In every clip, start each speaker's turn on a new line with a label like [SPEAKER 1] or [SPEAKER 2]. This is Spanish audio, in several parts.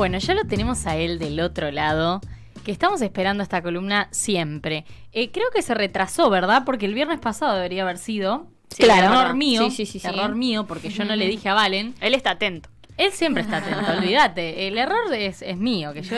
[SPEAKER 1] Bueno, ya lo tenemos a él del otro lado, que estamos esperando esta columna siempre. Creo que se retrasó, ¿verdad? Porque el viernes pasado debería haber sido.
[SPEAKER 2] Sí,
[SPEAKER 1] Claro,
[SPEAKER 2] error
[SPEAKER 1] error mío.
[SPEAKER 2] Sí.
[SPEAKER 1] Error mío, porque yo no le dije a Valen.
[SPEAKER 2] Él está atento.
[SPEAKER 1] Él siempre está atento, olvídate. El error es mío, que yo,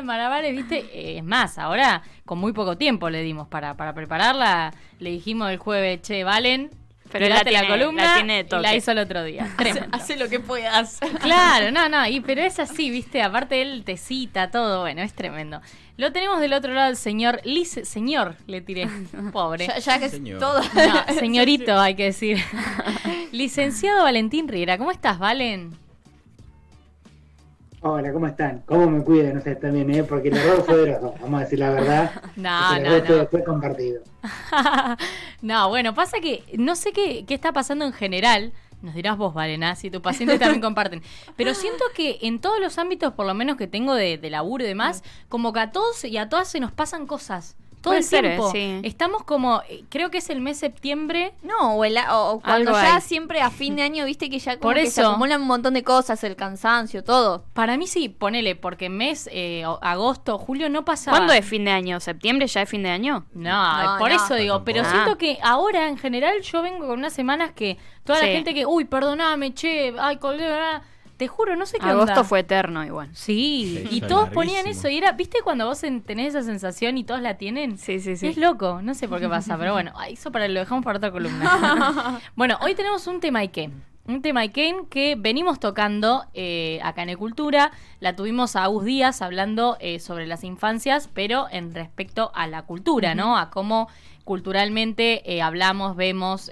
[SPEAKER 1] Maravales, viste. Es más, ahora con muy poco tiempo le dimos para prepararla. Le dijimos el jueves, che, Valen,
[SPEAKER 2] pero él la columna
[SPEAKER 1] la tiene de toque. Y la hizo el otro día.
[SPEAKER 2] Hace lo que puedas.
[SPEAKER 1] Claro, no, pero es así, viste. Aparte él te cita todo, bueno, es tremendo. Lo tenemos del otro lado el señor señor, le tiré. Pobre.
[SPEAKER 2] Ya que
[SPEAKER 3] Señor.
[SPEAKER 2] es todo.
[SPEAKER 1] No, señorito, hay que decir. Licenciado Valentín Riera, ¿cómo estás, Valen?
[SPEAKER 4] Hola, ¿cómo están? ¿Cómo me cuidan ustedes también, Porque el error fue de los dos, vamos a decir la verdad. El error fue compartido.
[SPEAKER 1] No, bueno, pasa que no sé qué está pasando en general. Nos dirás vos, Valena, si tus pacientes también comparten. Pero siento que en todos los ámbitos, por lo menos que tengo de laburo y demás, como que a todos y a todas se nos pasan cosas. Todo
[SPEAKER 2] Puede
[SPEAKER 1] el
[SPEAKER 2] ser,
[SPEAKER 1] tiempo.
[SPEAKER 2] sí.
[SPEAKER 1] Estamos como, creo que es el mes septiembre.
[SPEAKER 2] No, o cuando
[SPEAKER 1] Algo
[SPEAKER 2] ya
[SPEAKER 1] hay.
[SPEAKER 2] siempre a fin de año, viste que ya como
[SPEAKER 1] Por
[SPEAKER 2] que
[SPEAKER 1] eso.
[SPEAKER 2] se acumulan un montón de cosas, el cansancio, todo.
[SPEAKER 1] Para mí sí, ponele, porque mes agosto, julio no pasaba.
[SPEAKER 2] ¿Cuándo es fin de año? ¿Septiembre ya es fin de año?
[SPEAKER 1] No, por eso digo, pero siento que ahora en general yo vengo con unas semanas que toda la gente que, perdóname, che, ay, colgué, ¿verdad? Te juro, no sé qué
[SPEAKER 2] Agosto
[SPEAKER 1] onda.
[SPEAKER 2] fue eterno igual.
[SPEAKER 1] Sí, y
[SPEAKER 3] fue
[SPEAKER 1] todos
[SPEAKER 3] larguísimo.
[SPEAKER 1] ponían eso, y era, ¿viste cuando vos tenés esa sensación y todos la tienen?
[SPEAKER 2] Sí.
[SPEAKER 1] Es loco, no sé por qué pasa, pero bueno, eso lo dejamos para otra columna. Bueno, hoy tenemos un tema Iken. Un tema Iken que venimos tocando acá en Ecultura. La tuvimos a Agus Díaz hablando sobre las infancias, pero en respecto a la cultura, ¿no? A cómo culturalmente hablamos, vemos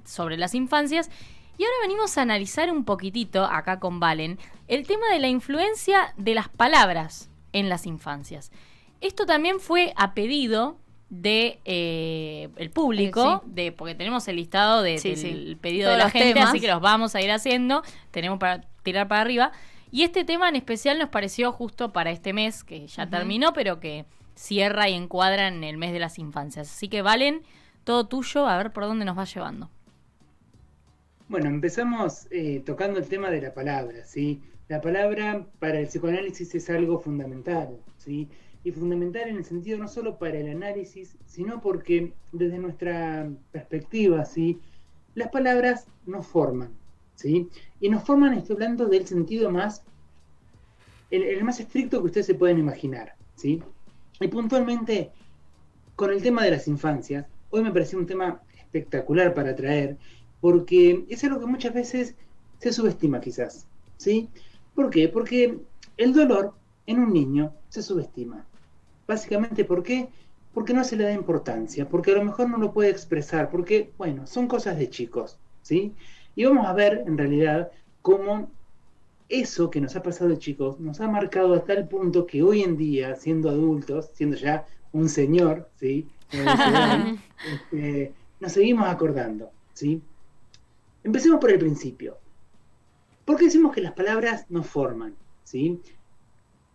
[SPEAKER 1] sobre las infancias. Y ahora venimos a analizar un poquitito, acá con Valen, el tema de la influencia de las palabras en las infancias. Esto también fue a pedido de el público, porque tenemos el listado del pedido
[SPEAKER 2] Todos
[SPEAKER 1] de la
[SPEAKER 2] los
[SPEAKER 1] gente,
[SPEAKER 2] temas.
[SPEAKER 1] así que los vamos a ir haciendo, tenemos para tirar para arriba. Y este tema en especial nos pareció justo para este mes, que ya terminó, pero que cierra y encuadra en el mes de las infancias. Así que Valen, todo tuyo, a ver por dónde nos va llevando.
[SPEAKER 4] Bueno, empezamos tocando el tema de la palabra, ¿sí? La palabra para el psicoanálisis es algo fundamental, ¿sí? Y fundamental en el sentido no solo para el análisis, sino porque desde nuestra perspectiva, ¿sí? Las palabras nos forman, ¿sí? Y nos forman, estoy hablando del sentido más, el más estricto que ustedes se pueden imaginar, ¿sí? Y puntualmente, con el tema de las infancias, hoy me pareció un tema espectacular para traer, porque es algo que muchas veces se subestima quizás, ¿sí? ¿Por qué? Porque el dolor en un niño se subestima. Básicamente, ¿por qué? Porque no se le da importancia, porque a lo mejor no lo puede expresar, porque, bueno, son cosas de chicos, ¿sí? Y vamos a ver, en realidad, cómo eso que nos ha pasado de chicos nos ha marcado a tal punto que hoy en día, siendo adultos, siendo ya un señor, ¿sí? Nos seguimos acordando, ¿sí? Empecemos por el principio. ¿Por qué decimos que las palabras nos forman? ¿Sí?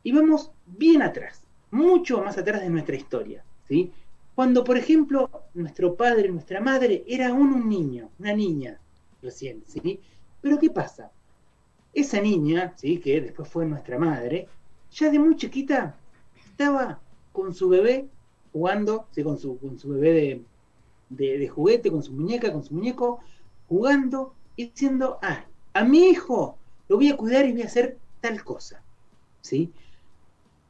[SPEAKER 4] Y vamos bien atrás, mucho más atrás de nuestra historia, ¿sí? Cuando, por ejemplo, nuestro padre, nuestra madre, era aún un niño, una niña recién, ¿sí? Pero ¿qué pasa? Esa niña, ¿sí? Que después fue nuestra madre, ya de muy chiquita estaba con su bebé jugando, ¿sí? con su bebé de juguete, con su muñeca, con su muñeco, jugando y diciendo, a mi hijo lo voy a cuidar y voy a hacer tal cosa, ¿sí?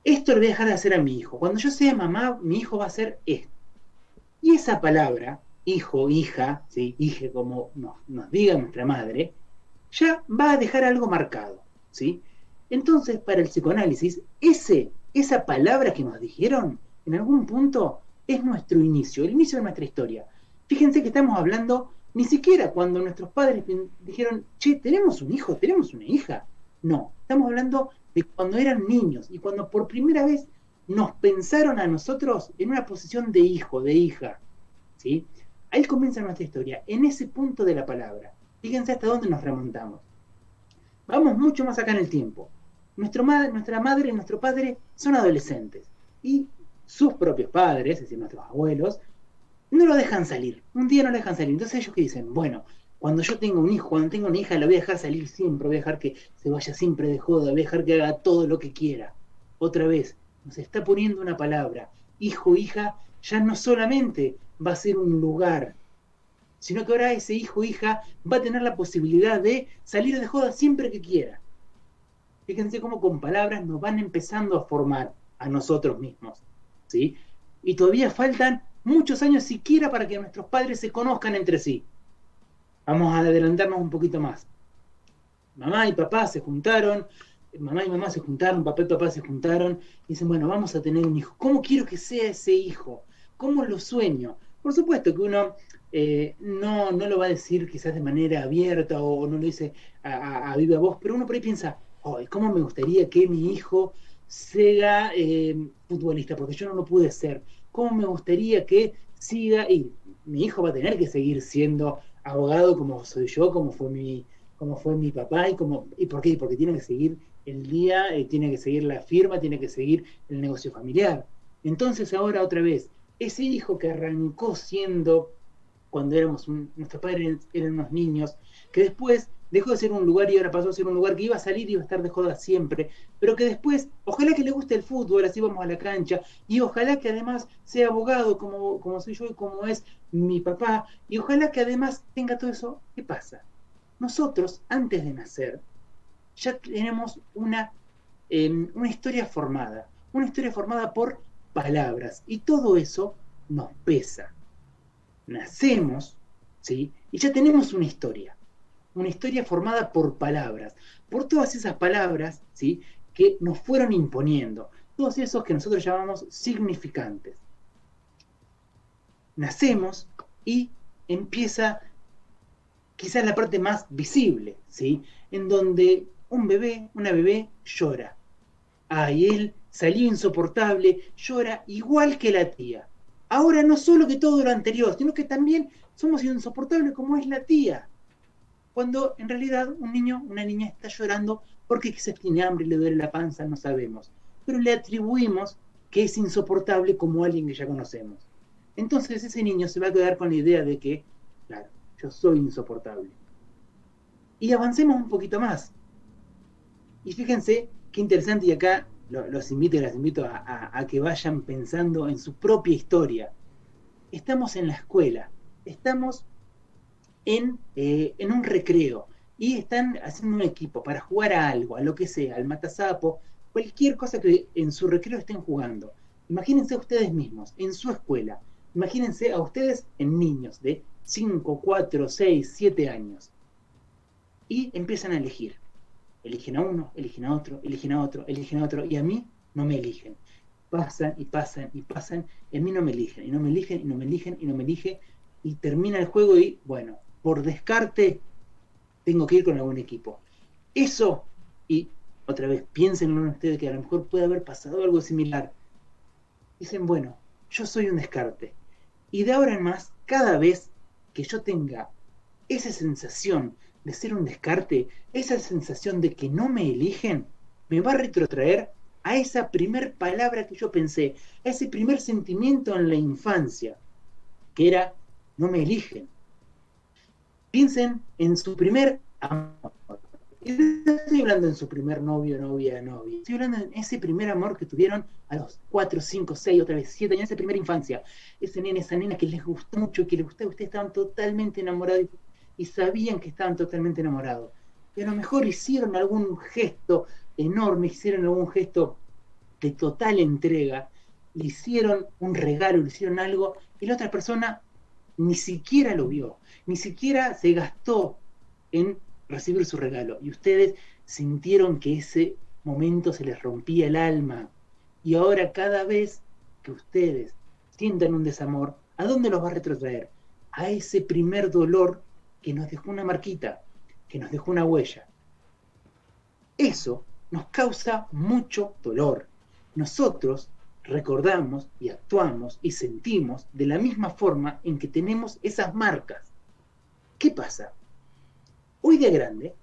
[SPEAKER 4] Esto lo voy a dejar de hacer a mi hijo. Cuando yo sea mamá, mi hijo va a hacer esto. Y esa palabra, hijo, hija, ¿sí? Hije, como nos diga nuestra madre, ya va a dejar algo marcado, ¿sí? Entonces, para el psicoanálisis, esa palabra que nos dijeron, en algún punto, es nuestro inicio, el inicio de nuestra historia. Fíjense que estamos hablando ni siquiera cuando nuestros padres dijeron, che, ¿tenemos un hijo? ¿Tenemos una hija? No, estamos hablando de cuando eran niños y cuando por primera vez nos pensaron a nosotros en una posición de hijo, de hija, ¿sí? Ahí comienza nuestra historia, en ese punto de la palabra. Fíjense hasta dónde nos remontamos. Vamos mucho más acá en el tiempo. Nuestra madre y nuestro padre son adolescentes y sus propios padres, es decir, nuestros abuelos, no lo dejan salir. Un día no lo dejan salir. Entonces ellos que dicen, bueno, Cuando yo tenga un hijo, cuando tenga una hija, la voy a dejar salir siempre, voy a dejar que se vaya siempre de joda, voy a dejar que haga todo lo que quiera. Otra vez, nos está poniendo una palabra. Hijo, hija, ya no solamente va a ser un lugar, sino que ahora ese hijo, hija, va a tener la posibilidad de salir de joda siempre que quiera. Fíjense cómo con palabras nos van empezando a formar a nosotros mismos, ¿sí? Y todavía faltan muchos años siquiera para que nuestros padres se conozcan entre sí. Vamos a adelantarnos un poquito más. Mamá y papá se juntaron, mamá y mamá se juntaron, papá y papá se juntaron, y dicen, bueno, vamos a tener un hijo. ¿Cómo quiero que sea ese hijo? ¿Cómo lo sueño? Por supuesto que uno no lo va a decir quizás de manera abierta o no lo dice a viva voz, pero uno por ahí piensa, ay, ¿cómo me gustaría que mi hijo sea futbolista? Porque yo no lo pude ser. ¿Cómo me gustaría que siga? Y mi hijo va a tener que seguir siendo abogado como soy yo, como fue mi papá, ¿y por qué? Porque tiene que seguir el día, tiene que seguir la firma, tiene que seguir el negocio familiar. Entonces ahora otra vez, ese hijo que arrancó siendo, cuando nuestros padres eran unos niños, que después dejó de ser un lugar y ahora pasó a ser un lugar que iba a salir y iba a estar de joda siempre, pero que después, ojalá que le guste el fútbol, así vamos a la cancha, y ojalá que además sea abogado como soy yo y como es mi papá, y ojalá que además tenga todo eso. ¿Qué pasa? Nosotros, antes de nacer, ya tenemos una historia formada por palabras, y todo eso nos pesa. Nacemos, ¿sí? Y ya tenemos una historia formada por palabras, por todas esas palabras, ¿sí? Que nos fueron imponiendo, todos esos que nosotros llamamos significantes. Nacemos y empieza quizás la parte más visible, ¿sí? En donde una bebé llora. Ay, él salió insoportable, llora igual que la tía. Ahora no solo que todo lo anterior, sino que también somos insoportables como es la tía. Cuando en realidad un niño, una niña está llorando porque quizás tiene hambre y le duele la panza, no sabemos. Pero le atribuimos que es insoportable como alguien que ya conocemos. Entonces ese niño se va a quedar con la idea de que, claro, yo soy insoportable. Y avancemos un poquito más. Y fíjense qué interesante, y acá las invito a que vayan pensando en su propia historia. Estamos en la escuela, estamos en un recreo y están haciendo un equipo para jugar a algo, a lo que sea, al matasapo, cualquier cosa que en su recreo estén jugando. Imagínense a ustedes mismos en su escuela, imagínense a ustedes en niños de 5, 4, 6, 7 años y empiezan a elegir. Eligen a uno, eligen a otro, eligen a otro, eligen a otro, y a mí no me eligen. Pasan y pasan y pasan, y a mí no me eligen, y no me eligen, y no me eligen, y no me eligen, y termina el juego y, bueno, por descarte, tengo que ir con algún equipo. Eso, y otra vez, piensen en ustedes que a lo mejor puede haber pasado algo similar. Dicen, bueno, yo soy un descarte. Y de ahora en más, cada vez que yo tenga esa sensación de ser un descarte, esa sensación de que no me eligen, me va a retrotraer a esa primer palabra que yo pensé, a ese primer sentimiento en la infancia, que era, no me eligen. Piensen en su primer amor. Y no estoy hablando en su primer novio, novia. Estoy hablando en ese primer amor que tuvieron a los 4, 5, 6, otra vez 7 años, esa primera infancia. Ese nene, esa nena que les gustó mucho, que les gustaba, ustedes estaban totalmente enamorados y sabían que estaban totalmente enamorados. Y a lo mejor hicieron algún gesto enorme, hicieron algún gesto de total entrega, le hicieron un regalo, le hicieron algo, y la otra persona ni siquiera lo vio, ni siquiera se gastó en recibir su regalo. Y ustedes sintieron que ese momento se les rompía el alma. Y ahora cada vez que ustedes sientan un desamor, ¿a dónde los va a retrotraer? A ese primer dolor que nos dejó una marquita, que nos dejó una huella. Eso nos causa mucho dolor. Nosotros recordamos y actuamos y sentimos de la misma forma en que tenemos esas marcas. ¿Qué pasa? Hoy de grande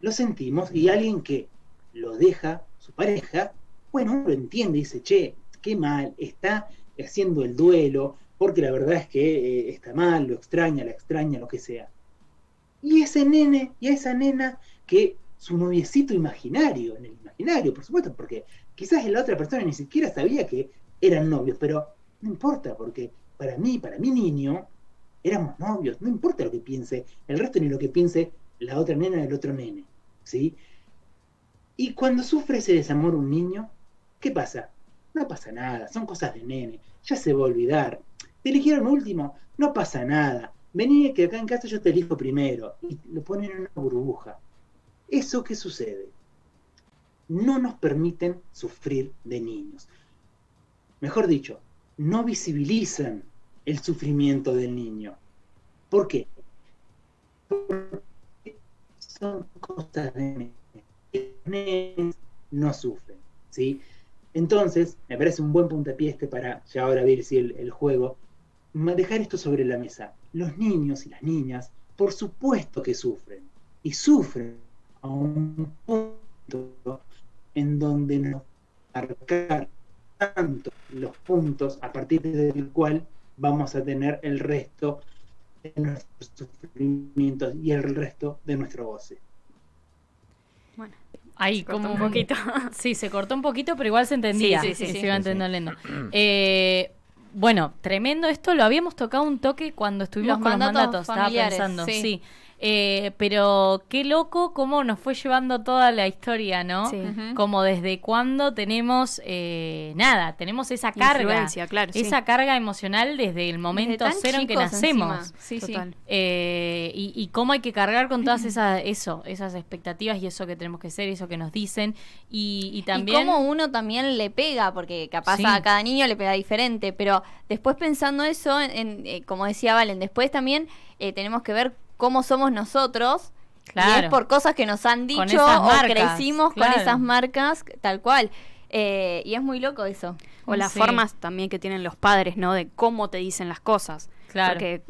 [SPEAKER 4] lo sentimos y alguien que lo deja, su pareja, bueno, uno lo entiende y dice, che, qué mal, está haciendo el duelo, porque la verdad es que está mal, lo extraña, la extraña, lo que sea. y ese nene y a esa nena que su noviecito imaginario, en el imaginario, por supuesto, porque quizás la otra persona ni siquiera sabía que eran novios, pero no importa, porque para mí, para mi niño, éramos novios, no importa lo que piense el resto ni lo que piense la otra nena del otro nene, ¿sí? Y cuando sufre ese desamor un niño, ¿qué pasa? No pasa nada, son cosas de nene, ya se va a olvidar. Te eligieron último, no pasa nada. Vení que acá en casa yo te elijo primero. Y lo ponen en una burbuja. ¿Eso qué sucede? No nos permiten sufrir de niños. Mejor dicho, no visibilizan el sufrimiento del niño. ¿Por qué? Porque son cosas de nene. Los nenes no sufren, ¿sí? Entonces, me parece un buen puntapié para ya ahora ver si el juego, dejar esto sobre la mesa. Los niños y las niñas, por supuesto que sufren, y sufren a un punto en donde nos marcar tanto los puntos a partir del cual vamos a tener el resto de nuestros sufrimientos y el resto de nuestro goce.
[SPEAKER 2] Bueno,
[SPEAKER 1] Ahí,
[SPEAKER 2] se cortó
[SPEAKER 1] como
[SPEAKER 2] un poquito.
[SPEAKER 1] Sí, se cortó un poquito, pero igual se entendía.
[SPEAKER 2] Sí, sí,
[SPEAKER 1] se
[SPEAKER 2] sí.
[SPEAKER 1] iba entendiendo. Bueno, tremendo esto. Lo habíamos tocado un toque cuando estuvimos
[SPEAKER 2] Los
[SPEAKER 1] con los
[SPEAKER 2] mandatos
[SPEAKER 1] mandatos. Estaba
[SPEAKER 2] familiares,
[SPEAKER 1] pensando,
[SPEAKER 2] sí.
[SPEAKER 1] sí. Pero qué loco cómo nos fue llevando toda la historia, ¿no?
[SPEAKER 2] Sí.
[SPEAKER 1] Como desde cuándo tenemos, tenemos esa carga.
[SPEAKER 2] Influencia, claro, sí.
[SPEAKER 1] Esa carga emocional desde el momento
[SPEAKER 2] Desde tan
[SPEAKER 1] cero en que
[SPEAKER 2] chicos
[SPEAKER 1] nacemos.
[SPEAKER 2] encima. Sí,
[SPEAKER 1] Total.
[SPEAKER 2] sí.
[SPEAKER 1] Y cómo hay que cargar con todas esas expectativas y eso que tenemos que ser, eso que nos dicen. Y también...
[SPEAKER 2] Y cómo uno también le pega, porque capaz
[SPEAKER 1] Sí.
[SPEAKER 2] a cada niño le pega diferente, pero después pensando eso, como decía Valen, después también tenemos que ver cómo somos nosotros.
[SPEAKER 1] Claro.
[SPEAKER 2] Y es por cosas que nos han dicho
[SPEAKER 1] esas
[SPEAKER 2] o
[SPEAKER 1] marcas,
[SPEAKER 2] crecimos
[SPEAKER 1] claro.
[SPEAKER 2] con esas marcas, tal cual. Y es muy loco eso.
[SPEAKER 3] O las
[SPEAKER 1] Sí.
[SPEAKER 3] formas también que tienen los padres, ¿no? De cómo te dicen las cosas.
[SPEAKER 1] Claro.
[SPEAKER 3] Porque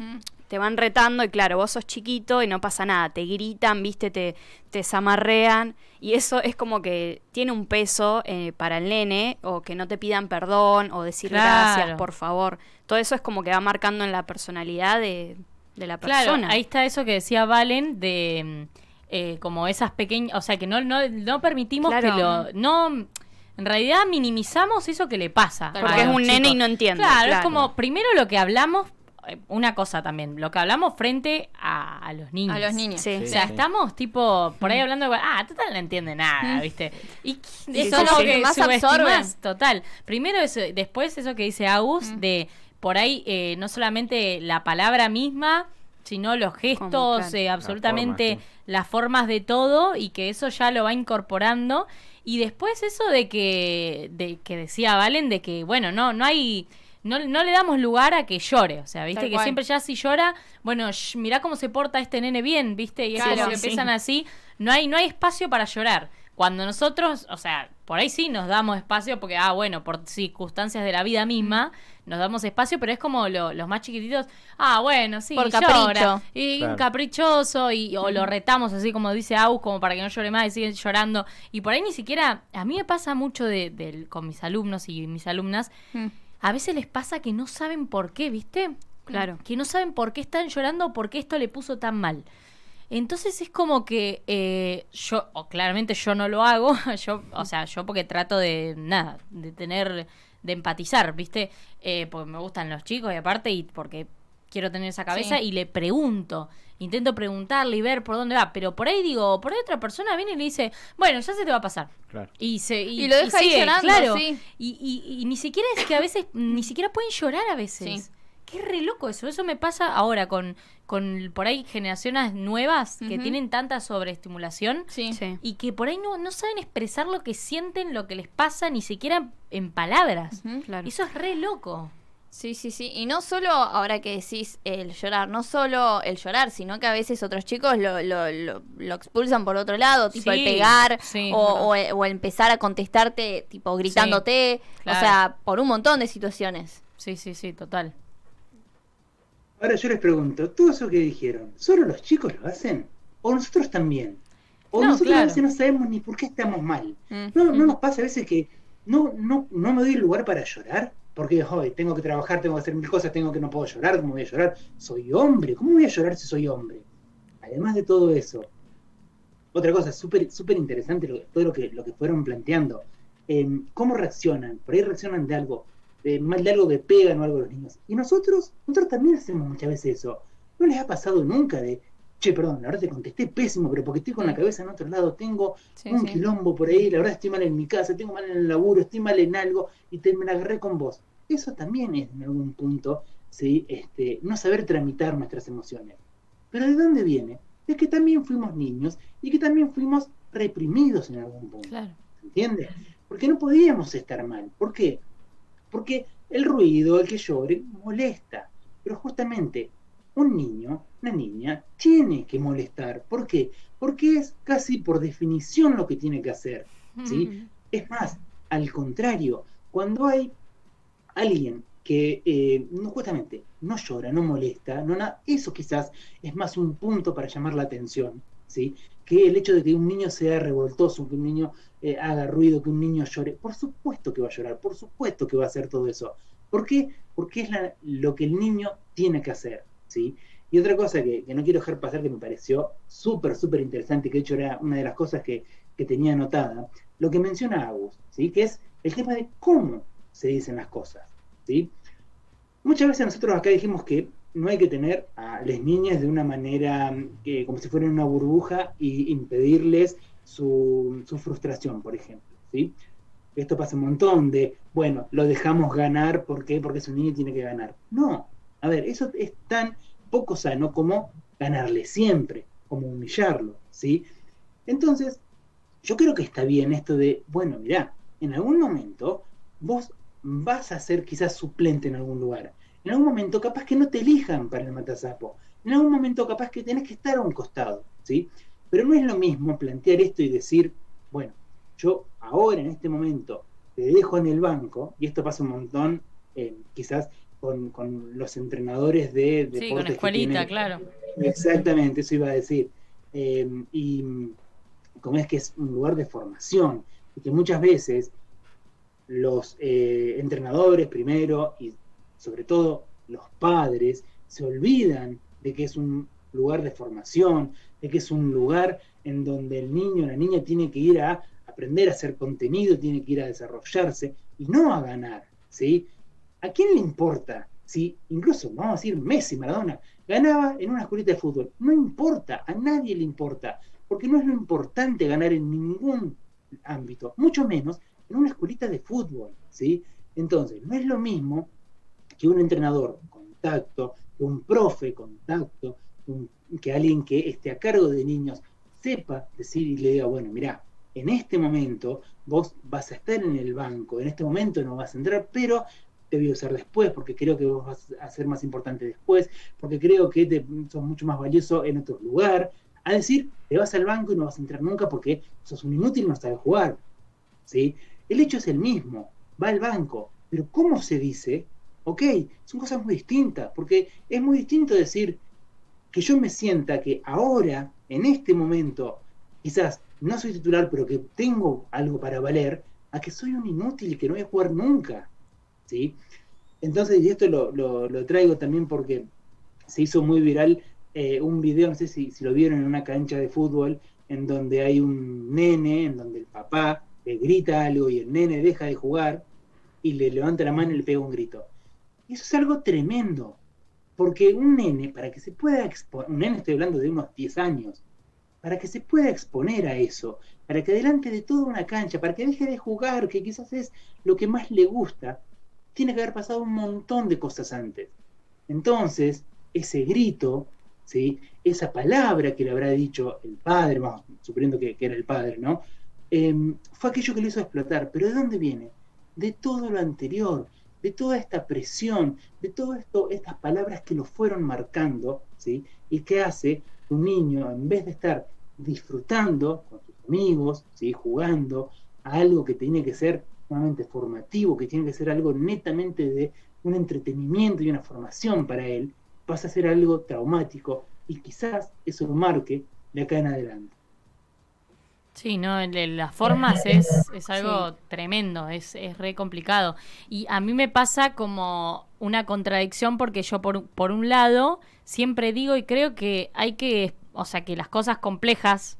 [SPEAKER 3] te van retando y claro, vos sos chiquito y no pasa nada. Te gritan, viste, te zamarrean. Y eso es como que tiene un peso para el nene. O que no te pidan perdón o decir
[SPEAKER 1] Claro.
[SPEAKER 3] gracias, por favor. Todo eso es como que va marcando en la personalidad de la
[SPEAKER 1] Claro,
[SPEAKER 3] persona.
[SPEAKER 1] ahí está eso que decía Valen de como esas pequeñas, o sea que no permitimos
[SPEAKER 3] Claro.
[SPEAKER 1] que en realidad minimizamos eso que le pasa.
[SPEAKER 2] Porque
[SPEAKER 1] a
[SPEAKER 3] Porque es
[SPEAKER 1] los
[SPEAKER 3] un nene
[SPEAKER 1] chicos.
[SPEAKER 3] y no entiende.
[SPEAKER 1] Claro, es como primero lo que hablamos, una cosa también, lo que hablamos frente a los niños.
[SPEAKER 2] A los niños.
[SPEAKER 3] Sí.
[SPEAKER 1] O sea, estamos tipo por ahí hablando de, total no entiende nada, ¿viste? Y
[SPEAKER 2] Sí,
[SPEAKER 1] eso
[SPEAKER 2] son
[SPEAKER 1] es
[SPEAKER 2] los
[SPEAKER 1] lo
[SPEAKER 2] que
[SPEAKER 1] que
[SPEAKER 2] más
[SPEAKER 1] subestimás,
[SPEAKER 2] absorben.
[SPEAKER 1] total. Primero eso, después eso que dice Agus, de por ahí no solamente la palabra misma, sino los gestos,
[SPEAKER 3] claro.
[SPEAKER 1] absolutamente
[SPEAKER 5] Las formas,
[SPEAKER 1] las formas de todo, y que eso ya lo va incorporando. Y después eso de que decía Valen, de que bueno, no le damos lugar a que llore, o sea, viste
[SPEAKER 2] Tal
[SPEAKER 1] que
[SPEAKER 2] cual.
[SPEAKER 1] siempre ya si llora, bueno, mirá cómo se porta este nene bien, viste, y es
[SPEAKER 2] Claro,
[SPEAKER 1] como que
[SPEAKER 2] sí.
[SPEAKER 1] empiezan así, no hay espacio para llorar. Cuando nosotros, o sea, por ahí sí nos damos espacio porque, bueno, por circunstancias de la vida misma, nos damos espacio, pero es como los más chiquititos, bueno, sí,
[SPEAKER 2] Por
[SPEAKER 1] llora,
[SPEAKER 2] capricho.
[SPEAKER 1] y
[SPEAKER 5] Claro.
[SPEAKER 1] caprichoso, o lo retamos así como dice Agus, como para que no llore más y siguen llorando. Y por ahí ni siquiera, a mí me pasa mucho con mis alumnos y mis alumnas, a veces les pasa que no saben por qué, ¿viste?
[SPEAKER 3] Claro.
[SPEAKER 1] Que no saben por qué están llorando o por qué esto le puso tan mal. Entonces es como que claramente yo no lo hago, yo porque trato de empatizar, ¿viste? Porque me gustan los chicos y aparte, y porque quiero tener esa cabeza,
[SPEAKER 2] Sí.
[SPEAKER 1] y le pregunto, intento preguntarle y ver por dónde va, pero por ahí por ahí otra persona viene y le dice, bueno, ya se te va a pasar.
[SPEAKER 5] Claro.
[SPEAKER 2] Y lo deja ahí
[SPEAKER 1] sigue,
[SPEAKER 2] llorando,
[SPEAKER 1] claro.
[SPEAKER 2] sí.
[SPEAKER 1] Y ni siquiera es que a veces, ni siquiera pueden llorar a veces.
[SPEAKER 2] Sí.
[SPEAKER 1] Qué re loco eso. Eso me pasa ahora con por ahí generaciones nuevas que
[SPEAKER 2] Ujú.
[SPEAKER 1] tienen tanta sobreestimulación
[SPEAKER 2] Sí.
[SPEAKER 3] Sí.
[SPEAKER 1] y que por ahí no saben expresar lo que sienten, lo que les pasa, ni siquiera en palabras.
[SPEAKER 2] Ujú.
[SPEAKER 3] Claro.
[SPEAKER 1] Eso es re loco.
[SPEAKER 2] Sí, sí, sí. Y no solo, ahora que decís el llorar, no solo el llorar, sino que a veces otros chicos lo expulsan por otro lado, tipo
[SPEAKER 1] Sí,
[SPEAKER 2] el pegar
[SPEAKER 1] sí.
[SPEAKER 2] o empezar a contestarte, tipo gritándote,
[SPEAKER 1] claro.
[SPEAKER 2] o sea, por un montón de situaciones.
[SPEAKER 1] Sí, sí, sí, total.
[SPEAKER 4] Ahora yo les pregunto, todo eso que dijeron, ¿solo los chicos lo hacen? ¿O nosotros también? ¿O
[SPEAKER 1] No,
[SPEAKER 4] nosotros
[SPEAKER 1] claro.
[SPEAKER 4] a veces no sabemos ni por qué estamos mal?
[SPEAKER 2] Mm.
[SPEAKER 4] ¿No nos pasa a veces que no me doy lugar para llorar? Porque hoy tengo que trabajar, tengo que hacer mil cosas, no puedo llorar, ¿cómo voy a llorar? Soy hombre, ¿cómo voy a llorar si soy hombre? además de todo eso, otra cosa súper súper interesante, todo lo que fueron planteando, cómo reaccionan, por ahí reaccionan de algo, mal de algo que pegan o algo a los niños. Y nosotros también hacemos muchas veces eso. ¿No les ha pasado nunca de, che, perdón, la verdad te contesté pésimo, pero porque estoy con la cabeza en otro lado, tengo un quilombo por ahí, la verdad estoy mal en mi casa, tengo mal en el laburo, estoy mal en algo, y me la agarré con vos? Eso también es, en algún punto, ¿sí? No saber tramitar nuestras emociones. ¿Pero de dónde viene? De que también fuimos niños y que también fuimos reprimidos en algún punto.
[SPEAKER 1] Claro.
[SPEAKER 4] ¿Entiendes? Porque no podíamos estar mal. ¿Por qué? Porque el ruido, el que llore, molesta. Pero justamente un niño, una niña, tiene que molestar. ¿Por qué? Porque es casi por definición lo que tiene que hacer, ¿sí? Es más, al contrario, cuando hay alguien que justamente no llora, no molesta, eso quizás es más un punto para llamar la atención, ¿sí? Que el hecho de que un niño sea revoltoso, que un niño haga ruido, que un niño llore. Por supuesto que va a llorar, por supuesto que va a hacer todo eso. ¿Por qué? Porque es lo que el niño tiene que hacer, ¿sí? Y otra cosa que no quiero dejar pasar, que me pareció súper, súper interesante, que de hecho era una de las cosas que tenía anotada, lo que menciona Agus, ¿sí? Que es el tema de cómo se dicen las cosas, ¿sí? Muchas veces nosotros acá dijimos que no hay que tener a las niñas de una manera como si fueran una burbuja y impedirles su frustración, por ejemplo, ¿sí? Esto pasa un montón de, bueno, lo dejamos ganar, ¿por qué? Porque su niño tiene que ganar. No, a ver, eso es tan poco sano como ganarle siempre, como humillarlo, ¿sí? Entonces, yo creo que está bien esto de, bueno, mirá, en algún momento vos vas a ser quizás suplente en algún lugar. En algún momento capaz que no te elijan para el matasapo. En algún momento capaz que tenés que estar a un costado, ¿sí? Pero no es lo mismo plantear esto y decir, bueno, yo ahora en este momento te dejo en el banco, y esto pasa un montón quizás con los entrenadores de deportes.
[SPEAKER 1] Sí, con escuelita, claro.
[SPEAKER 4] Exactamente, eso iba a decir. Y como es que es un lugar de formación, y que muchas veces los entrenadores primero y sobre todo los padres se olvidan de que es un lugar de formación, de que es un lugar en donde el niño o la niña tiene que ir a aprender a hacer contenido, tiene que ir a desarrollarse y no a ganar, ¿sí? ¿A quién le importa? Si incluso, vamos a decir, Messi, Maradona, ganaba en una escuelita de fútbol. No importa, a nadie le importa, porque no es lo importante ganar en ningún ámbito, mucho menos en una escuelita de fútbol, ¿sí? Entonces, no es lo mismo que un entrenador con tacto, que un profe con tacto, que alguien que esté a cargo de niños sepa decir y le diga, bueno, mirá, en este momento vos vas a estar en el banco, en este momento no vas a entrar, pero te voy a usar después, porque creo que vos vas a ser más importante después, porque creo que sos mucho más valioso en otro lugar. A decir, te vas al banco y no vas a entrar nunca porque sos un inútil y no sabes jugar, ¿sí? El hecho es el mismo, va al banco, pero ¿cómo se dice? Ok, son cosas muy distintas, porque es muy distinto decir que yo me sienta que ahora, en este momento, quizás no soy titular, pero que tengo algo para valer, a que soy un inútil y que no voy a jugar nunca, ¿sí? Entonces, y esto lo traigo también porque se hizo muy viral un video, no sé si lo vieron, en una cancha de fútbol, en donde hay un nene, en donde el papá le grita algo y el nene deja de jugar y le levanta la mano y le pega un grito. Y eso es algo tremendo, porque un nene, para que se pueda exponer, un nene estoy hablando de unos 10 años, para que se pueda exponer a eso, para que delante de toda una cancha, para que deje de jugar, que quizás es lo que más le gusta, tiene que haber pasado un montón de cosas antes. Entonces, ese grito, ¿sí? Esa palabra que le habrá dicho el padre, vamos, suponiendo que era el padre, ¿no? Fue aquello que le hizo explotar. ¿Pero de dónde viene? De todo lo anterior, de toda esta presión, de todo esto, estas palabras que lo fueron marcando, ¿sí? Y que hace que un niño, en vez de estar disfrutando con sus amigos, ¿sí? Jugando a algo que tiene que ser nuevamente formativo, que tiene que ser algo netamente de un entretenimiento y una formación para él, pasa a ser algo traumático y quizás eso lo marque de acá en adelante.
[SPEAKER 1] Sí, no, las formas es algo tremendo, es re complicado. Y a mí me pasa como una contradicción porque yo por un lado siempre digo y creo que hay que, o sea, que las cosas complejas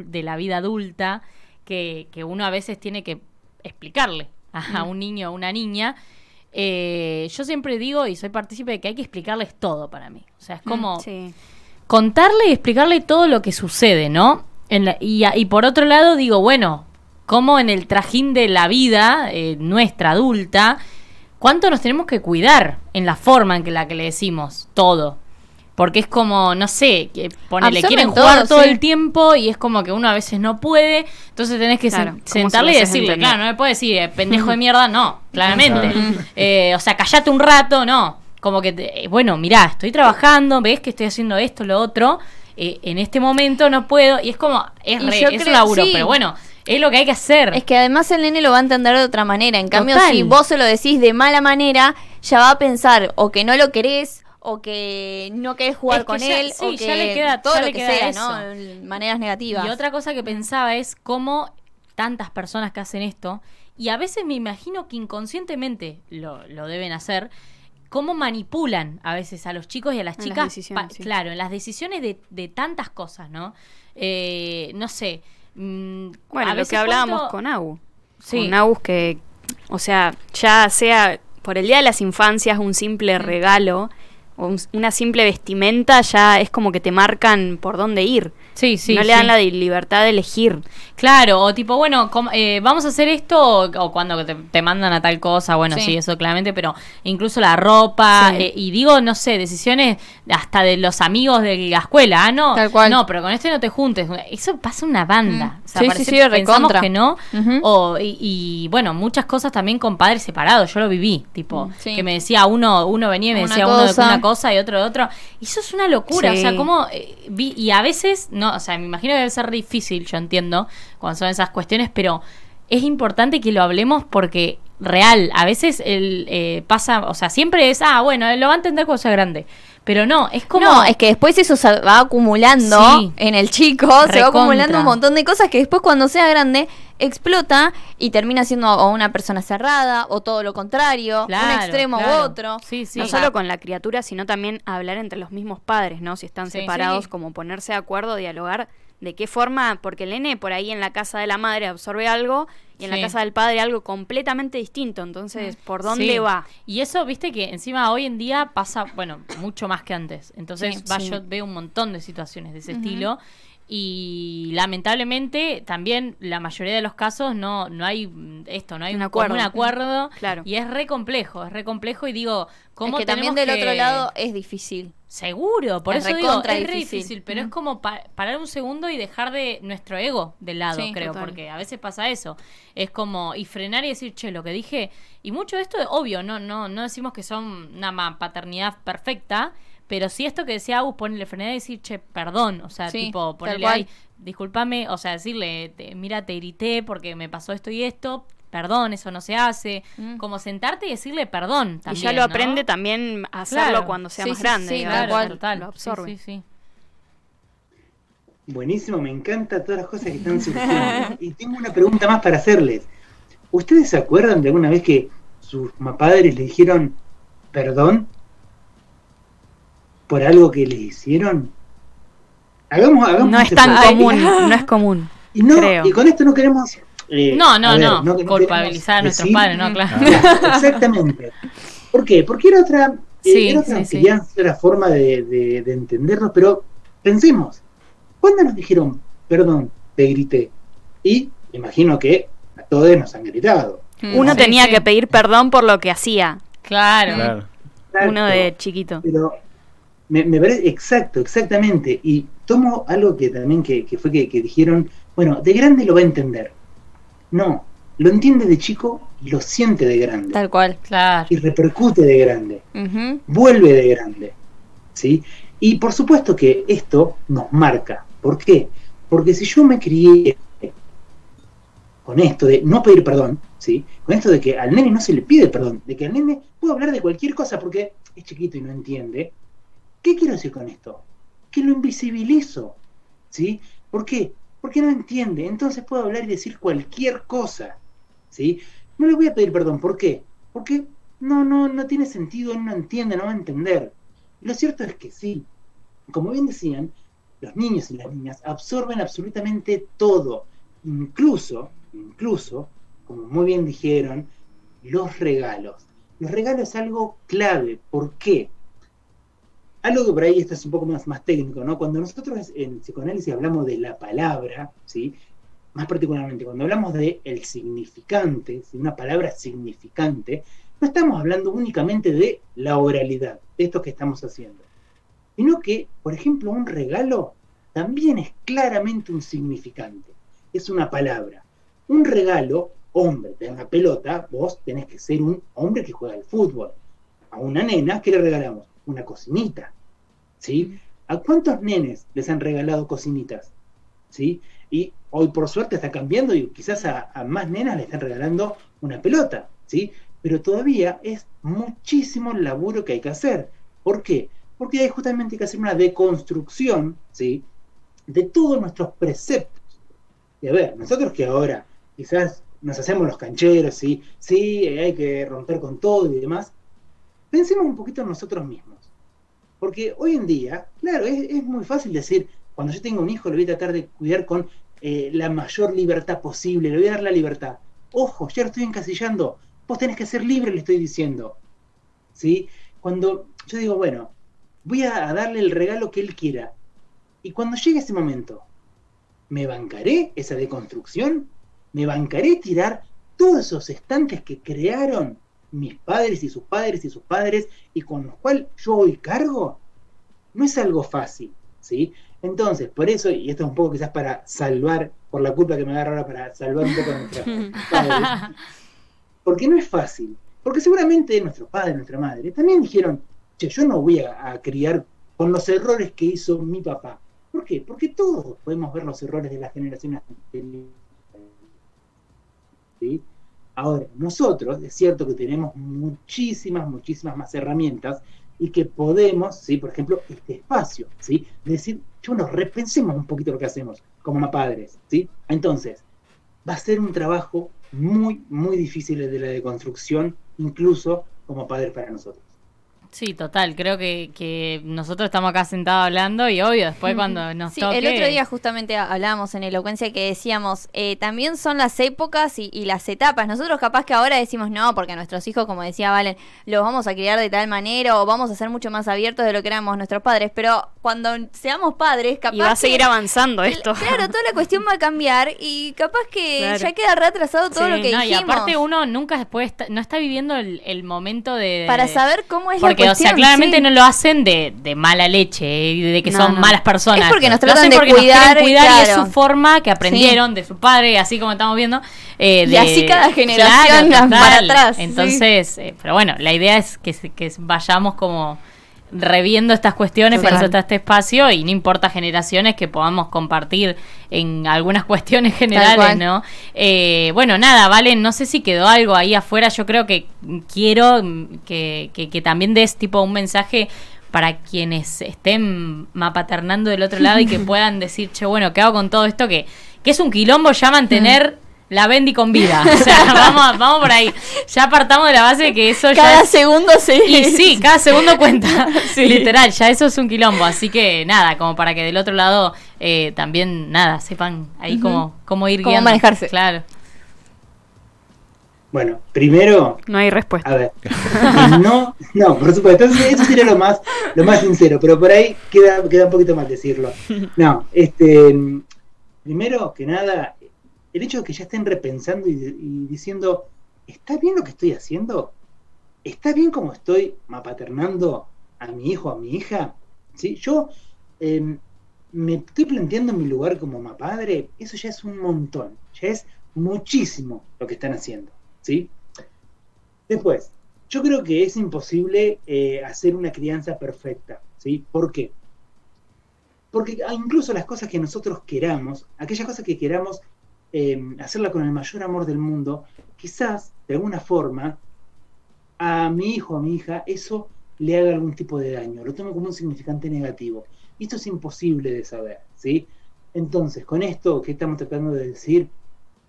[SPEAKER 1] de la vida adulta, que uno a veces tiene que explicarle a un niño o una niña, yo siempre digo, y soy partícipe de que hay que explicarles todo para mí. O sea, es como
[SPEAKER 3] Sí.
[SPEAKER 1] contarle y explicarle todo lo que sucede, ¿no? Y por otro lado digo, bueno, como en el trajín de la vida nuestra adulta, ¿cuánto nos tenemos que cuidar en la forma en la que le decimos todo? Porque es como, no sé, que ponele,
[SPEAKER 2] Absorben
[SPEAKER 1] quieren
[SPEAKER 2] todo,
[SPEAKER 1] jugar todo
[SPEAKER 2] sí.
[SPEAKER 1] el tiempo y es como que uno a veces no puede, entonces tenés que
[SPEAKER 3] Claro, ¿cómo
[SPEAKER 1] sentarle
[SPEAKER 3] se
[SPEAKER 1] y
[SPEAKER 3] lo haces
[SPEAKER 1] decirle,
[SPEAKER 3] entender?
[SPEAKER 1] claro, no le puedes decir, pendejo de mierda, no, claramente.
[SPEAKER 4] Claro.
[SPEAKER 1] O sea, callate un rato, no. Como que, bueno, mirá, estoy trabajando, ves que estoy haciendo esto, lo otro, en este momento no puedo, y es como, es
[SPEAKER 2] yo
[SPEAKER 1] un
[SPEAKER 2] creo-
[SPEAKER 1] laburo,
[SPEAKER 2] sí.
[SPEAKER 1] pero bueno, es lo que hay que hacer.
[SPEAKER 2] Es que además el nene lo va a entender de otra manera. En cambio,
[SPEAKER 1] Total.
[SPEAKER 2] si vos se lo decís de mala manera, ya va a pensar o que no lo querés, o que no querés jugar
[SPEAKER 1] Es que
[SPEAKER 2] con
[SPEAKER 1] ya-
[SPEAKER 2] él,
[SPEAKER 1] sí,
[SPEAKER 2] o
[SPEAKER 1] ya
[SPEAKER 2] que
[SPEAKER 1] le queda-
[SPEAKER 2] todo
[SPEAKER 1] ya
[SPEAKER 2] lo
[SPEAKER 1] le
[SPEAKER 2] que
[SPEAKER 1] queda
[SPEAKER 2] sea,
[SPEAKER 1] eso.
[SPEAKER 2] ¿no? Maneras negativas.
[SPEAKER 1] Y otra cosa que pensaba es cómo tantas personas que hacen esto, y a veces me imagino que inconscientemente lo deben hacer, cómo manipulan a veces a los chicos y a las
[SPEAKER 3] En las
[SPEAKER 1] chicas,
[SPEAKER 3] decisiones, sí.
[SPEAKER 1] claro, en las decisiones de tantas cosas, ¿no? No sé.
[SPEAKER 3] Bueno,
[SPEAKER 1] a
[SPEAKER 3] lo
[SPEAKER 1] veces
[SPEAKER 3] que hablábamos
[SPEAKER 1] cuánto-
[SPEAKER 3] con Agus.
[SPEAKER 1] Sí.
[SPEAKER 3] Con Agus que, o sea, ya sea por el Día de las Infancias un simple regalo o una simple vestimenta, ya es como que te marcan por dónde ir.
[SPEAKER 1] Sí, sí,
[SPEAKER 3] no le dan
[SPEAKER 1] sí.
[SPEAKER 3] la libertad de elegir.
[SPEAKER 1] Claro, o tipo, bueno, vamos a hacer esto, o cuando te mandan a tal cosa, bueno, sí.
[SPEAKER 2] Sí.
[SPEAKER 1] Eso claramente, pero incluso la ropa,
[SPEAKER 2] Sí.
[SPEAKER 1] y digo, no sé, decisiones hasta de los amigos de la escuela, no,
[SPEAKER 2] Tal cual.
[SPEAKER 1] no, pero con este no te juntes, eso pasa una banda, o sea,
[SPEAKER 2] Sí, sí,
[SPEAKER 1] parece
[SPEAKER 2] sí,
[SPEAKER 1] que pensamos
[SPEAKER 2] recontra.
[SPEAKER 1] que no,
[SPEAKER 2] Ujú.
[SPEAKER 1] y bueno, muchas cosas también con padres separados, yo lo viví, tipo,
[SPEAKER 2] Sí.
[SPEAKER 1] que me decía uno venía y me
[SPEAKER 2] Una
[SPEAKER 1] decía uno de
[SPEAKER 2] cosa.
[SPEAKER 1] una cosa y otro de otro, y eso es una locura,
[SPEAKER 3] Sí.
[SPEAKER 1] o sea, como, y a veces, no, o sea, me imagino que debe ser difícil, yo entiendo, cuando son esas cuestiones, pero es importante que lo hablemos porque real, a veces pasa, o sea, siempre es, bueno, lo va a entender cuando sea grande, pero no, es como...
[SPEAKER 2] No, es que después eso se va acumulando
[SPEAKER 1] Sí.
[SPEAKER 2] en el chico, se va acumulando un montón de cosas que después cuando sea grande explota y termina siendo o una persona cerrada o todo lo contrario, un
[SPEAKER 1] Claro,
[SPEAKER 2] extremo
[SPEAKER 1] claro.
[SPEAKER 2] u otro.
[SPEAKER 1] Sí, sí.
[SPEAKER 3] No
[SPEAKER 2] O sea,
[SPEAKER 3] solo con la criatura, sino también hablar entre los mismos padres, ¿no? Si están
[SPEAKER 1] Sí.
[SPEAKER 3] separados,
[SPEAKER 1] Sí.
[SPEAKER 3] como ponerse de acuerdo, dialogar de qué forma, porque el nene por ahí en la casa de la madre absorbe algo y en la
[SPEAKER 1] Sí.
[SPEAKER 3] casa del padre algo completamente distinto. Entonces, ¿por dónde
[SPEAKER 1] Sí.
[SPEAKER 3] va?
[SPEAKER 1] Y eso, viste que encima hoy en día pasa, bueno, mucho más que antes. Entonces,
[SPEAKER 3] Sí.
[SPEAKER 1] yo veo un montón de situaciones de ese estilo. Y lamentablemente también la mayoría de los casos no hay esto, no hay
[SPEAKER 3] Un
[SPEAKER 1] un
[SPEAKER 3] acuerdo.
[SPEAKER 1] común acuerdo.
[SPEAKER 3] Claro.
[SPEAKER 1] Y es re complejo y digo, ¿cómo
[SPEAKER 2] es que también
[SPEAKER 1] tenemos
[SPEAKER 2] del
[SPEAKER 1] que-
[SPEAKER 2] otro lado es difícil.
[SPEAKER 1] Seguro, por
[SPEAKER 2] Es
[SPEAKER 1] eso digo,
[SPEAKER 2] recontra
[SPEAKER 1] es re
[SPEAKER 2] difícil.
[SPEAKER 1] difícil, pero es como parar un segundo y dejar de nuestro ego de lado,
[SPEAKER 2] Sí,
[SPEAKER 1] creo,
[SPEAKER 3] total.
[SPEAKER 1] porque a veces pasa eso. Es como, y frenar y decir, che, lo que dije, y mucho de esto, obvio, no decimos que son una paternidad perfecta, pero sí esto que decía Agus, ponerle frenar y decir, che, perdón, o sea,
[SPEAKER 2] Sí,
[SPEAKER 1] tipo,
[SPEAKER 2] tal
[SPEAKER 1] ponerle,
[SPEAKER 2] cual.
[SPEAKER 1] ay, discúlpame, o sea, decirle, mira, te grité porque me pasó esto y esto, perdón, eso no se hace, como sentarte y decirle perdón también,
[SPEAKER 3] y ya lo
[SPEAKER 1] ¿no?
[SPEAKER 3] aprende también a hacerlo
[SPEAKER 1] Claro.
[SPEAKER 3] cuando sea
[SPEAKER 2] Sí,
[SPEAKER 3] más
[SPEAKER 2] sí,
[SPEAKER 3] grande.
[SPEAKER 2] sí,
[SPEAKER 3] digamos.
[SPEAKER 2] tal cual.
[SPEAKER 1] total,
[SPEAKER 3] Lo absorbe.
[SPEAKER 1] Sí, sí, sí.
[SPEAKER 4] Buenísimo, me encanta todas las cosas que están surgiendo. Y tengo una pregunta más para hacerles. ¿Ustedes se acuerdan de alguna vez que sus padres le dijeron perdón por algo que les hicieron? Hagamos
[SPEAKER 3] No es
[SPEAKER 4] ese
[SPEAKER 3] tan
[SPEAKER 4] juego.
[SPEAKER 3] común, no es común.
[SPEAKER 4] Y no,
[SPEAKER 3] creo.
[SPEAKER 4] y con esto no queremos
[SPEAKER 1] No,
[SPEAKER 4] a ver,
[SPEAKER 1] no,
[SPEAKER 4] queremos
[SPEAKER 1] culpabilizar a nuestros
[SPEAKER 4] decir-
[SPEAKER 1] padres, no, claro.
[SPEAKER 4] Claro, exactamente. ¿Por qué? Porque era otra,
[SPEAKER 1] Sí,
[SPEAKER 4] era otra
[SPEAKER 1] sí, sí.
[SPEAKER 4] crianza, otra forma de entenderlo, pero pensemos, ¿cuándo nos dijeron, perdón, te grité? Y imagino que a todos nos han gritado.
[SPEAKER 3] Uno
[SPEAKER 1] Sí,
[SPEAKER 3] tenía
[SPEAKER 1] sí.
[SPEAKER 3] que pedir perdón por lo que hacía,
[SPEAKER 1] Claro.
[SPEAKER 5] Claro.
[SPEAKER 3] uno de chiquito.
[SPEAKER 4] Pero me parece exactamente. Y tomo algo que también que fue que dijeron, bueno, de grande lo va a entender. No, lo entiende de chico y lo siente de grande.
[SPEAKER 2] Tal cual.
[SPEAKER 1] Claro.
[SPEAKER 4] Y repercute de grande.
[SPEAKER 2] Ujú.
[SPEAKER 4] Vuelve de grande. ¿Sí? Y por supuesto que esto nos marca. ¿Por qué? Porque si yo me crié con esto de no pedir perdón, ¿sí? Con esto de que al nene no se le pide perdón, de que al nene puede hablar de cualquier cosa porque es chiquito y no entiende. ¿Qué quiero decir con esto? Que lo invisibilizo, ¿sí? ¿Por qué? Porque no entiende, entonces puedo hablar y decir cualquier cosa, ¿sí? No le voy a pedir perdón, ¿por qué? Porque no tiene sentido, él no entiende, no va a entender. Y lo cierto es que sí, como bien decían, los niños y las niñas absorben absolutamente todo, incluso, como muy bien dijeron, los regalos. Los regalos es algo clave. ¿Por qué? Algo que por ahí esto es un poco más técnico, ¿no? Cuando nosotros en psicoanálisis hablamos de la palabra, ¿sí? Más particularmente cuando hablamos de el significante, ¿sí? Una palabra significante, no estamos hablando únicamente de la oralidad, de esto que estamos haciendo, sino que, por ejemplo, un regalo también es claramente un significante, es una palabra. Un regalo, hombre, de una pelota, vos tenés que ser un hombre que juega al fútbol. A una nena, ¿qué le regalamos? Una cocinita, ¿sí? ¿A cuántos nenes les han regalado cocinitas? ¿Sí? Y hoy por suerte está cambiando y quizás a más nenas le están regalando una pelota, ¿sí? Pero todavía es muchísimo el laburo que hay que hacer. ¿Por qué? Porque hay justamente que hacer una deconstrucción, ¿sí? De todos nuestros preceptos. Y a ver, nosotros que ahora quizás nos hacemos los cancheros, ¿sí? Sí, hay que romper con todo y demás. Pensemos un poquito en nosotros mismos. Porque hoy en día, claro, es muy fácil decir, cuando yo tengo un hijo, lo voy a tratar de cuidar con la mayor libertad posible, le voy a dar la libertad. Ojo, ya lo estoy encasillando, vos tenés que ser libre, le estoy diciendo. ¿Sí? Cuando yo digo, bueno, voy a darle el regalo que él quiera, y cuando llegue ese momento, ¿me bancaré esa deconstrucción? ¿Me bancaré tirar todos esos estantes que crearon mis padres y sus padres y sus padres y con los cuales yo hoy cargo? No es algo fácil, ¿sí? Entonces, por eso, y esto es un poco quizás para salvar, por la culpa que me agarra ahora, para salvar un poco a nuestros padres, porque no es fácil, porque seguramente nuestros padres, nuestra madre, también dijeron, che, yo no voy a criar con los errores que hizo mi papá. ¿Por qué? Porque todos podemos ver los errores de las generaciones anteriores, ¿sí? Ahora, nosotros, es cierto que tenemos muchísimas más herramientas y que podemos, ¿sí? Por ejemplo, este espacio, ¿sí? De decir, bueno, repensemos un poquito lo que hacemos como padres, ¿sí? Entonces, va a ser un trabajo muy difícil el de la deconstrucción, incluso como padres para nosotros.
[SPEAKER 1] Sí, total, creo que nosotros estamos acá sentados hablando y obvio, después cuando nos toque...
[SPEAKER 2] El otro día justamente hablábamos en Elocuencia que decíamos, también son las épocas y las etapas. Nosotros capaz que ahora decimos no, porque a nuestros hijos, como decía Valen, los vamos a criar de tal manera o vamos a ser mucho más abiertos de lo que éramos nuestros padres, pero cuando seamos padres, capaz
[SPEAKER 3] y va a seguir avanzando esto.
[SPEAKER 2] Claro, toda la cuestión va a cambiar y capaz que ya queda retrasado todo lo que dijimos.
[SPEAKER 1] Y aparte uno nunca después no está viviendo el momento de...
[SPEAKER 2] Para saber cómo es
[SPEAKER 1] porque,
[SPEAKER 2] la cuestión.
[SPEAKER 1] O sea, claramente no lo hacen de mala leche y de que son malas personas.
[SPEAKER 2] Es porque nos tratan de cuidar,
[SPEAKER 1] y es su forma que aprendieron de su padre, así como estamos viendo.
[SPEAKER 2] Y así cada generación para atrás.
[SPEAKER 1] Entonces, pero bueno, la idea es que vayamos como reviendo estas cuestiones, para eso está este espacio y no importa generaciones que podamos compartir en algunas cuestiones generales, ¿no? Bueno, nada, Valen, no sé si quedó algo ahí afuera, yo creo que quiero que también des tipo un mensaje para quienes estén mapaternando del otro lado y que puedan decir, che, bueno, ¿qué hago con todo esto? Que es un quilombo ya mantener la Bendy con vida. O sea, vamos por ahí. Ya partamos de la base de que eso
[SPEAKER 2] cada
[SPEAKER 1] ya
[SPEAKER 2] segundo
[SPEAKER 1] Y sí, cada segundo cuenta. Literal, ya eso es un quilombo. Así que nada, como para que del otro lado también, nada, sepan ahí cómo ir guiando.
[SPEAKER 2] Cómo manejarse.
[SPEAKER 1] Claro.
[SPEAKER 4] Bueno, primero...
[SPEAKER 3] No hay respuesta.
[SPEAKER 4] A ver. No, por supuesto. Eso sería lo más sincero. Pero por ahí queda un poquito mal decirlo. No, primero que nada... El hecho de que ya estén repensando y diciendo, ¿está bien lo que estoy haciendo? ¿Está bien como estoy mapaternando a mi hijo, a mi hija? ¿Sí? Yo me estoy planteando mi lugar como mapadre, eso ya es un montón, ya es muchísimo lo que están haciendo, ¿sí? Después, yo creo que es imposible hacer una crianza perfecta, ¿sí? ¿Por qué? Porque incluso las cosas que nosotros queramos, aquellas cosas que queramos hacerla con el mayor amor del mundo, quizás de alguna forma a mi hijo, a mi hija, eso le haga algún tipo de daño, lo tomo como un significante negativo. Y esto es imposible de saber, ¿sí? Entonces, con esto que estamos tratando de decir,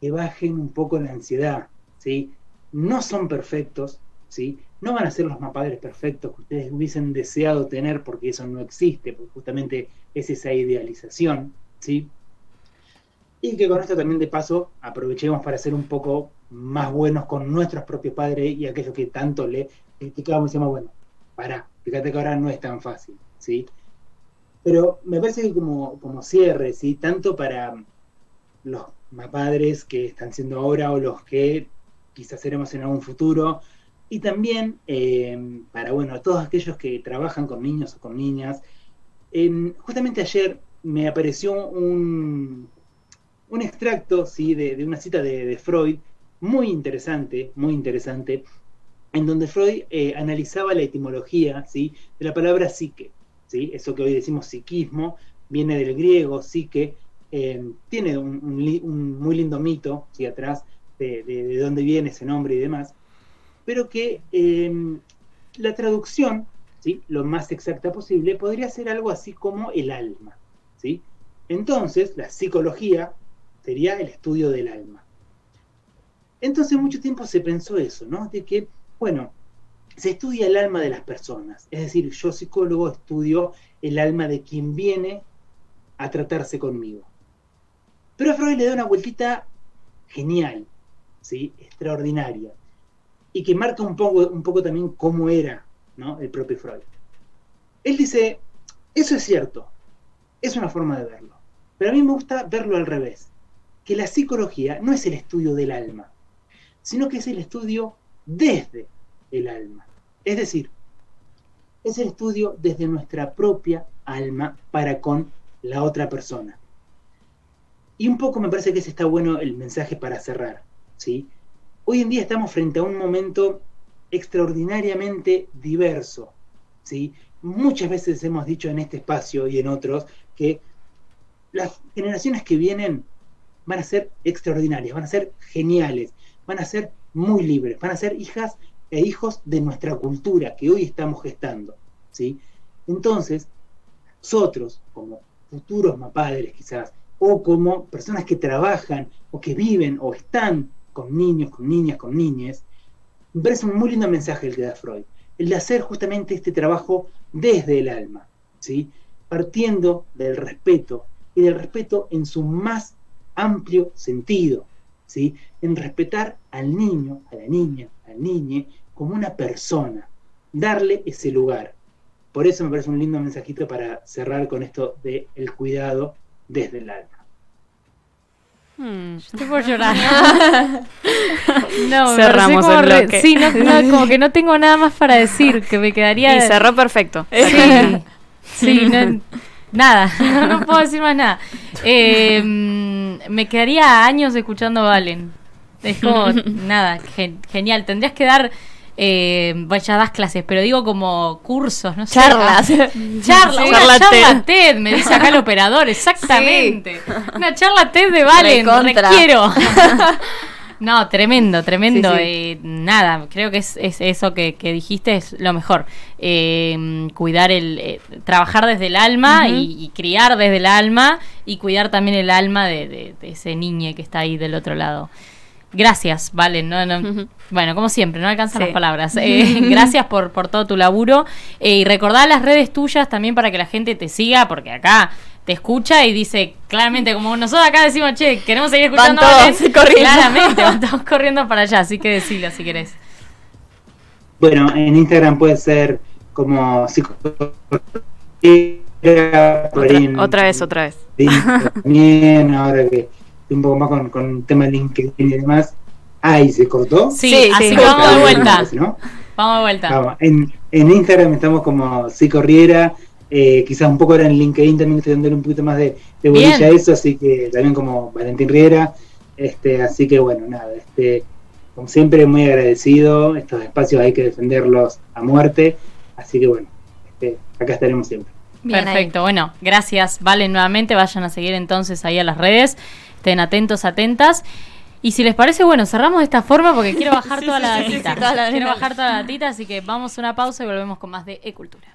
[SPEAKER 4] que bajen un poco la ansiedad, ¿sí? No son perfectos, ¿sí? No van a ser los padres perfectos que ustedes hubiesen deseado tener, porque eso no existe, porque justamente es esa idealización, ¿sí? Y que con esto también de paso aprovechemos para ser un poco más buenos con nuestros propios padres y aquellos que tanto le criticamos y decimos, bueno, fíjate que ahora no es tan fácil, ¿sí? Pero me parece que como cierre, ¿sí? Tanto para los padres que están siendo ahora o los que quizás seremos en algún futuro, y también para, bueno, todos aquellos que trabajan con niños o con niñas. Justamente ayer me apareció un extracto, ¿sí? de una cita de Freud, muy interesante, en donde Freud analizaba la etimología, ¿sí? de la palabra psique, ¿sí? Eso que hoy decimos psiquismo, viene del griego psique, tiene un muy lindo mito, ¿sí? atrás de dónde viene ese nombre y demás, pero que la traducción, ¿sí? lo más exacta posible, podría ser algo así como el alma, ¿sí? Entonces, la psicología sería el estudio del alma. Entonces, mucho tiempo se pensó eso, ¿no? De que, bueno, se estudia el alma de las personas. Es decir, yo psicólogo estudio el alma de quien viene a tratarse conmigo. Pero a Freud le da una vueltita genial, ¿sí? extraordinaria, y que marca un poco también cómo era, ¿no? el propio Freud. Él dice, eso es cierto, es una forma de verlo, pero a mí me gusta verlo al revés, que la psicología no es el estudio del alma, sino que es el estudio desde el alma. Es decir, es el estudio desde nuestra propia alma para con la otra persona. Y un poco me parece que ese está bueno el mensaje para cerrar, ¿sí? Hoy en día estamos frente a un momento extraordinariamente diverso, ¿sí? Muchas veces hemos dicho en este espacio y en otros que las generaciones que vienen van a ser extraordinarias, van a ser geniales, van a ser muy libres, van a ser hijas e hijos de nuestra cultura que hoy estamos gestando, ¿sí? Entonces, nosotros, como futuros padres quizás, o como personas que trabajan, o que viven, o están con niños, con niñas, con niñes, me parece un muy lindo mensaje el que da Freud, el de hacer justamente este trabajo desde el alma, ¿sí? Partiendo del respeto, y del respeto en su más amplio sentido, ¿sí? En respetar al niño, a la niña, al niñe, como una persona, darle ese lugar. Por eso me parece un lindo mensajito para cerrar con esto de el cuidado desde el alma.
[SPEAKER 1] Yo estoy por llorar. No,
[SPEAKER 3] cerramos el bloque.
[SPEAKER 1] Sí, no, como que no tengo nada más para decir, que me quedaría...
[SPEAKER 3] Y cerró perfecto.
[SPEAKER 1] Sí, no, nada, no puedo decir más nada. Me quedaría años escuchando a Valen. Es como, nada, genial. Tendrías que dar... bueno, ya das clases, pero digo como cursos, no sé.
[SPEAKER 2] Charlas.
[SPEAKER 1] Una charla TED, me dice acá el operador, exactamente. Sí. Una charla TED de Valen, requiero. No, tremendo. Sí. Nada, creo que es eso que dijiste es lo mejor. Cuidar trabajar desde el alma y criar desde el alma y cuidar también el alma de ese niño que está ahí del otro lado. Gracias, Valen. Bueno, como siempre, no alcanzan las palabras. Gracias por todo tu laburo. Y recordá las redes tuyas también para que la gente te siga, porque acá te escucha y dice claramente, como nosotros acá decimos, che, queremos seguir escuchando.
[SPEAKER 2] Van todos corriendo.
[SPEAKER 1] Claramente, van todos corriendo para allá, así que decilo si querés.
[SPEAKER 4] Bueno, en Instagram puede ser como
[SPEAKER 3] otra vez.
[SPEAKER 4] También, ahora que un poco más con el tema de LinkedIn y demás. ¿Y se cortó?
[SPEAKER 1] Sí, así que vamos de vuelta.
[SPEAKER 4] ¿No?
[SPEAKER 1] Vamos de vuelta.
[SPEAKER 4] Vamos. En Instagram estamos como Corriera, quizás un poco ahora en LinkedIn también estoy dándole un poquito más de bolilla a eso, así que también como Valentín Riera, así que bueno, nada, como siempre muy agradecido, estos espacios hay que defenderlos a muerte, así que bueno, acá estaremos siempre.
[SPEAKER 1] Bien, perfecto, bueno, gracias Valen nuevamente, vayan a seguir entonces ahí a las redes, estén atentos, atentas. Y si les parece, bueno, cerramos de esta forma porque quiero bajar toda la datita. Quiero bajar toda la datita, así que vamos a una pausa y volvemos con más de E-Cultura.